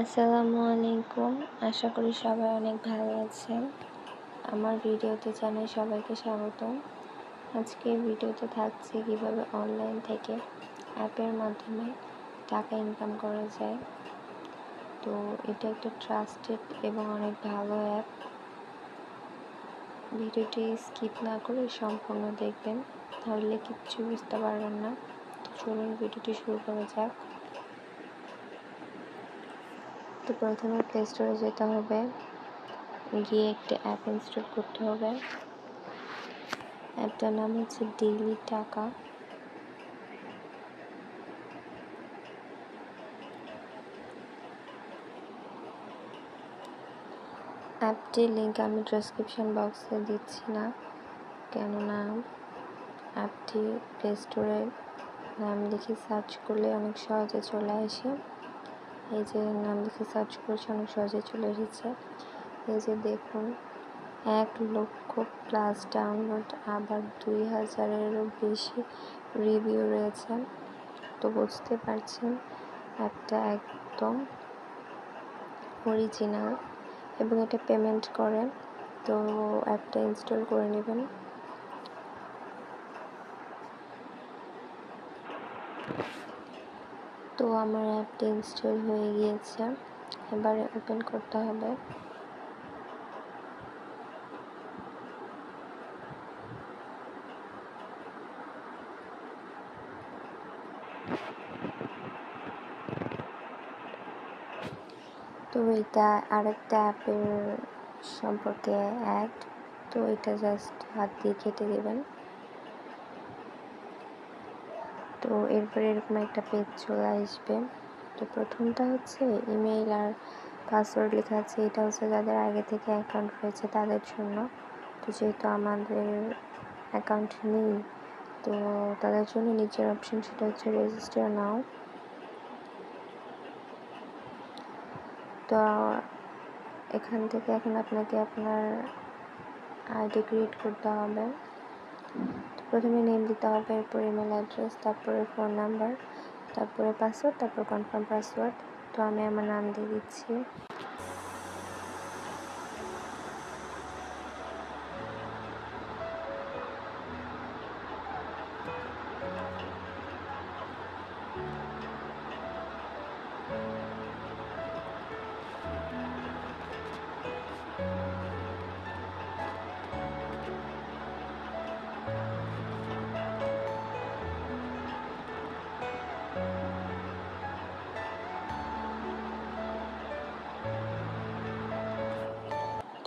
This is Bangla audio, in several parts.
আসসালামু আলাইকুম। আশা করি সবাই অনেক ভালো আছেন। আমার ভিডিওতে জানাই সবাইকে স্বাগতম। আজকে ভিডিওতে থাকছে কিভাবে অনলাইন থেকে অ্যাপের মাধ্যমে টাকা ইনকাম করা যায়। তো এটা একটা ট্রাস্টেড এবং অনেক ভালো অ্যাপ। ভিডিওটি স্কিপ না করে সম্পূর্ণ দেখবেন, তাহলে কিচ্ছু বুঝতে পারবেন না। তো চলুন ভিডিওটি শুরু করা যাক। তো প্রথমে প্লে স্টোরে যেতে হবে, গিয়ে একটা অ্যাপ ইনস্টল করতে হবে। অ্যাপটার নাম হচ্ছে ডেইলি টাকা। অ্যাপটির লিঙ্ক আমি ডেসক্রিপশন বক্সে দিচ্ছি না, কেননা অ্যাপটি প্লে স্টোরে নাম লিখে সার্চ করলে অনেক সহজে চলে আসে। এই যে নাম লিখে সার্চ করেছে, অনেক সহজে চলে এসেছে। এই যে দেখুন, 1,00,000+ ডাউনলোড, আবার 2,000-এরও বেশি রিভিউ রয়েছে। তো বুঝতে পারছেন অ্যাপটা একদম অরিজিনাল এবং এটা পেমেন্ট করে। তো অ্যাপটা ইনস্টল করে নেবেন। তো আমার অ্যাপটা ইনস্টল হয়ে গিয়েছে, এবারে ওপেন করতে হবে। তো এটা আরেকটা অ্যাপের সম্পর্কে অ্যাড, তো এটা জাস্ট হাত দিয়ে কেটে দেবেন। তো এরপরে এরকম একটা পেজ চলে আসবে। তো প্রথমটা হচ্ছে ইমেইল আর পাসওয়ার্ড লেখা আছে, এটা হচ্ছে যাদের আগে থেকে অ্যাকাউন্ট রয়েছে তাদের জন্য। তো যেহেতু আমাদের অ্যাকাউন্ট নেই, তো তাদের জন্য নিচের অপশন সেটা হচ্ছে রেজিস্টার নাও। তো এখান থেকে এখন আপনাকে আপনার আইডি ক্রিয়েট করতে হবে। তো প্রথমে নেম দিতে হবে, এরপর ইমেল অ্যাড্রেস, তারপরে ফোন নাম্বার, তারপরে পাসওয়ার্ড, তারপর কনফার্ম পাসওয়ার্ড। তো আমি আমার নাম দিয়ে দিচ্ছি।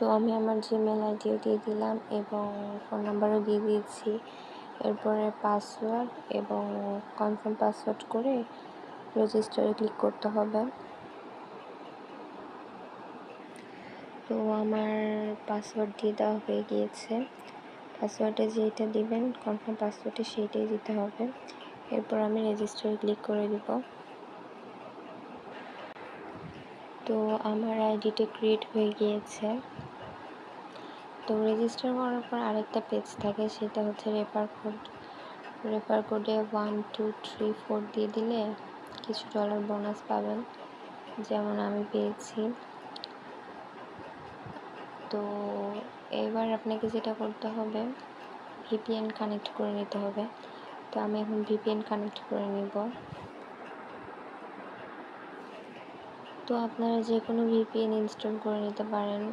তো আমি আমার জিমেল আইডিও দিয়ে দিলাম এবং ফোন নাম্বারও দিয়ে দিয়েছি। এরপরে পাসওয়ার্ড এবং কনফার্ম পাসওয়ার্ড করে রেজিস্টারে ক্লিক করতে হবে। তো আমার পাসওয়ার্ড দিয়ে দেওয়া হয়ে গিয়েছে। পাসওয়ার্ডে যেটা দিবেন, কনফার্ম পাসওয়ার্ডে সেইটাই দিতে হবে। এরপর আমি রেজিস্টারে ক্লিক করে দিব। তো আমার আইডিটা ক্রিয়েট হয়ে গিয়েছে। তো রেজিস্টার করার পর আরেকটা পেজ থাকে, সেটা হচ্ছে রেফার কোড। রেফার কোডে 1 2 3 4 দিয়ে দিলে কিছু ডলার বোনাস পাবেন, যেমন আমি পেয়েছি। তো এবার আপনাকে যেটা করতে হবে, ভিপিএন কানেক্ট করে নিতে হবে। তো আমি এখন ভিপিএন কানেক্ট করে নিব। তো আপনারা যে কোনো ভিপিএন ইনস্টল করে নিতে পারেন।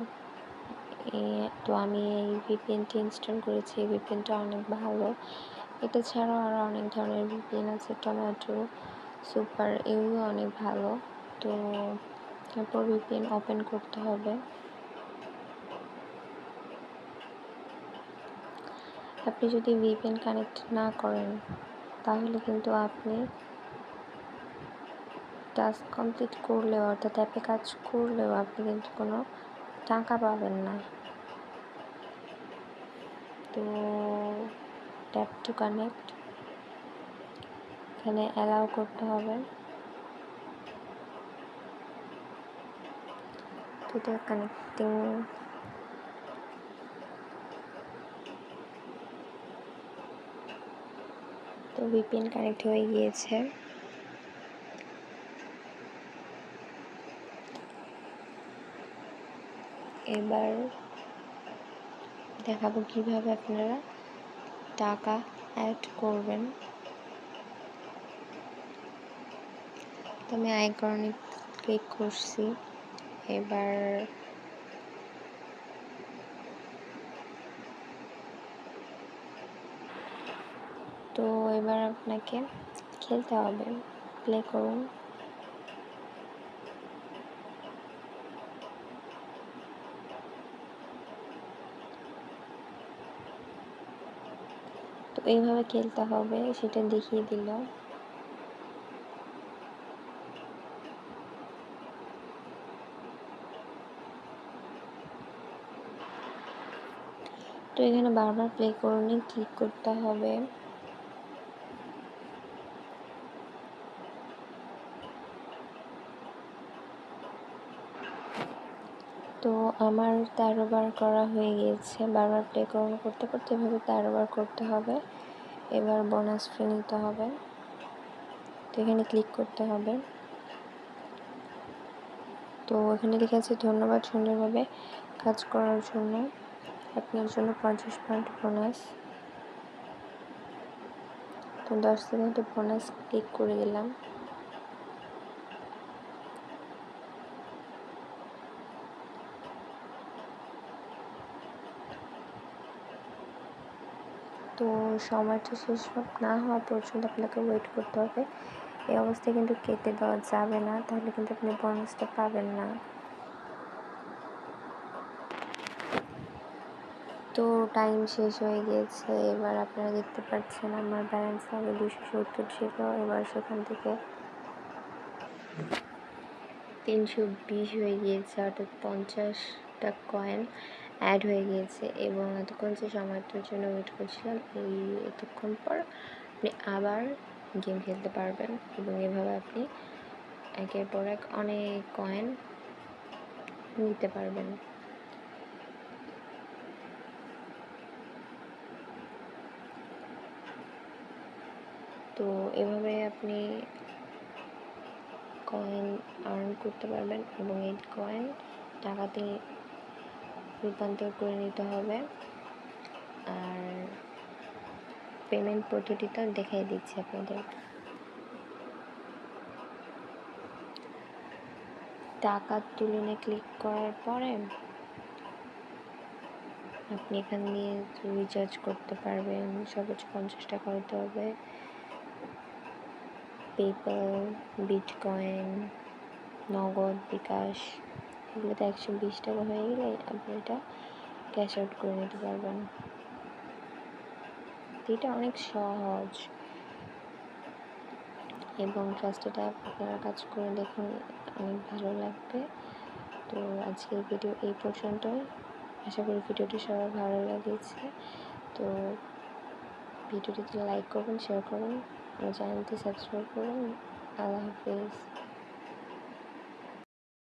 তো আমি এই ভিপিএনটি ইনস্টল করেছি। এই ভিপিএনটা অনেক ভালো। এটা ছাড়াও আরও অনেক ধরনের ভিপিএন আছে, টমেটো, সুপার, এগুলো অনেক ভালো। তো তারপর ভিপিএন ওপেন করতে হবে। আপনি যদি ভিপিএন কানেক্ট না করেন, তাহলে কিন্তু আপনি টাস্ক কমপ্লিট করলেও, অর্থাৎ অ্যাপে কাজ করলেও আপনি কিন্তু কোনো টাকা পাবেন না। তো ট্যাপ টু কানেক্ট, এখানে অ্যালাউ করতে হবে। তো এটা কানেক্টিং। তো ভিপিএন কানেক্ট হয়ে গিয়েছে। এবার দেখাবো কিভাবে আপনারা টাকা অ্যাড করবেন। তো আমি আইকনে ক্লিক করছি। এবার আপনাকে খেলতে হবে। প্লে করুন। তো এইভাবে খেলতে হবে, সেটা দেখিয়ে দিল। তো এখানে বারবার প্লে করুন ক্লিক করতে হবে। তো আমার 13 বার করা হয়ে গিয়েছে। বারবার প্লে করতে করতে এভাবে 13 বার করতে হবে। এবার বোনাস ফি নিতে হবে। তো এখানে ক্লিক করতে হবে। তো এখানে লেখা আছে ধন্যবাদ সুন্দরভাবে কাজ করার জন্য, আপনার জন্য 50 পয়েন্ট বোনাস। তো 10 সেকেন্ডে বোনাস ক্লিক করে দিলাম। তো সময়টা শেষ না হওয়া পর্যন্ত আপনাকে ওয়েট করতে হবে। এই অবস্থায় কিন্তু কেটে দেওয়া যাবে না, তাহলে কিন্তু আপনি বোনাসটা পাবেন না। তো টাইম শেষ হয়ে গিয়েছে। এবার আপনারা দেখতে পাচ্ছেন আমার ব্যালেন্স আগে 270 ছিল, এবার সেখান থেকে 320 হয়ে গিয়েছে, অর্থাৎ 50টা কয়েন অ্যাড হয়ে গিয়েছে। এবং এতক্ষণ যে সময়টার জন্য ওয়েট করছিলাম, এই এতক্ষণ পর আপনি আবার গেম খেলতে পারবেন এবং এভাবে আপনি একের পর এক অনেক কয়েন নিতে পারবেন। তো এভাবে আপনি কয়েন আর্ন করতে পারবেন এবং এই কয়েন টাকাতে রূপান্তর করে নিতে হবে। আর পেমেন্ট পদ্ধতিটা দেখাই দিচ্ছি আপনাদের। টাকার তুলনে ক্লিক করার পরে আপনি এখান দিয়ে রিচার্জ করতে পারবেন। সর্বোচ্চ 50 টাকা হতে হবে। পেপ্যাল, বিটকয়েন, নগদ, বিকাশ, এগুলোতে 120 টাকা হয়ে গেলে আপনি এটা ক্যাশ আউট করে নিতে পারবেন। এটা অনেক সহজ এবং ট্রাস্টেড অ্যাপ। আপনারা কাজ করে দেখুন, অনেক ভালো লাগবে। তো আজকের ভিডিও এই পর্যন্তই। আশা করি ভিডিওটি সবার ভালো লেগেছে। তো ভিডিওটিতে লাইক করবেন, শেয়ার করুন, আমার চ্যানেলটি সাবস্ক্রাইব করুন। আল্লাহ হাফিজ।